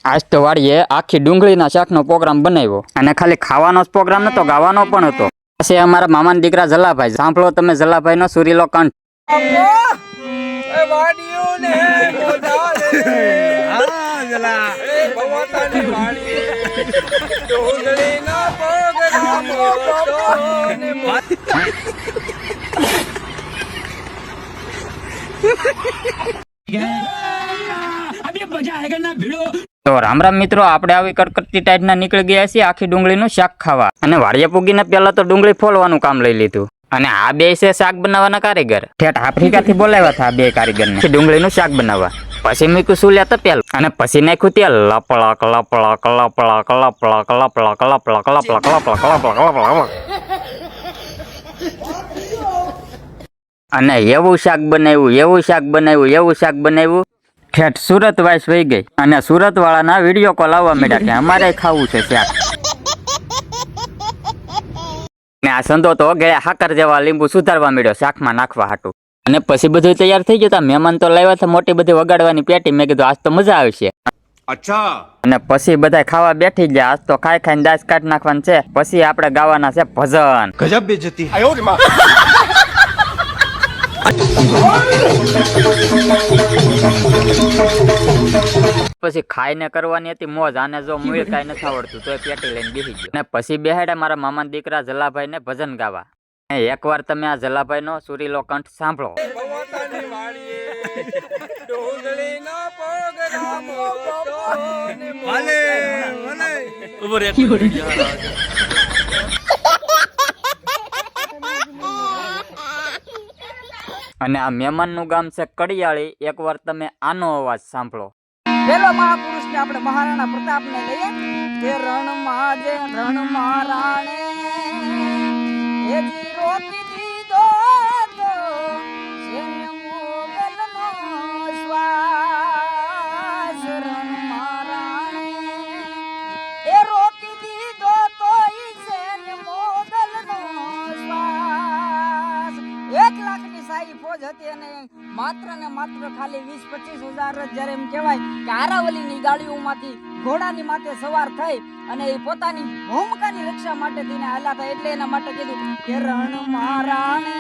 આજ તો વાડીએ આખી ડુંગળીના શાકનો પ્રોગ્રામ બનાવ્યો અને ખાલી ખાવાનો જ પ્રોગ્રામ નતો, ગાવાનો પણ હતો. પછી અમારા મામાના દીકરા જલાભાઈ, સાંભળો તમે જલાભાઈનો સુરીલો કંઠ. તો રામ રામ મિત્રો, આપણે આવી કડકડતી ટાઈટના નીકળી ગયા છીએ આખી ડુંગળીનું શાક ખાવા. અને વાડીએ પૂગીને પેલા તો ડુંગળી ફોલવાનું કામ લઈ લીધું. અને આ બે છે શાક બનાવવાના કારીગર. ઠેઠ આફ્રિકાથી બોલાવ્યા હતા આ બે કારીગરને ડુંગળીનું શાક બનાવવા. પછી મૂક્યું સુલ્યા તપેલ અને પછી નાખ્યું તેલ. લપળક લપળક લપળક લપળક લપળક લપળક લપળક લપળક લપળક. અને એવું શાક બનાવ્યું, એવું શાક બનાવ્યું, એવું શાક બનાવ્યું. ઠેઠ સુરત વાઇસ વહી ગઈ અને સુરત વાળાના વિડીયો કોલ આવવા માંડ્યા કે અમારે ખાવું છે શાક. ને આ સંતો તો ગળે હાકર જેવા લીંબુ સુધારવા માંડ્યો શાકમાં નાખવા હાટું. અને પછી બધું તૈયાર થઈ ગયું. મહેમાન તો લાવ્યા હતા મોટી બધી વગાડવાની પેટી. મેં કીધું આજ તો મજા આવશે. અચ્છા. અને પછી બધા ખાવા બેઠી ગયા. આજ તો ખાઈ ખાઈને દાસ કાઢ નાખવાનું છે. પછી આપણે ગાવાના છે ભજન. ગજબ બેજતી. પછી ખાઈને કરવાની હતી મોજ. આને જો મૂળ કાંઈ નથી આવડતું તો પેટી લઈને બેસી ગયો. અને પછી બેહાડ્યા મારા મામાના દીકરા જલાભાઈ ને ભજન ગાવા. એકવાર તમે આ જલાભાઈ નો સુરીલો કંઠ સાંભળો. અને આ મહેમાન નું ગામ છે કડિયાળી. એકવાર તમે આનો અવાજ સાંભળો. પેલો મહાપુરુષ ને આપણે મહારાણા પ્રતાપ ને લઈએ કે રણમાં જે રણમાં રાણે એ જી રોકી દીધો તો સૈન્ય મોગલનો શ્વાસ. રણમાં રાણે એ રોકી દીધો તો ઈ સૈન્ય મોગલનો શ્વાસ. 1 લાખની સારી ફોજ હતી અને માત્ર ને માત્ર ખાલી 20-25 હજાર જ જ્યારે એમ કહેવાય કે આરાવલીની ગાડીઓમાંથી ઘોડાની માથે સવાર થઈ અને એ પોતાની ભૂમિકાની રક્ષા માટે થઈને હાલ્યા હતા. એટલે એના માટે કીધું કે રણમાં રાણે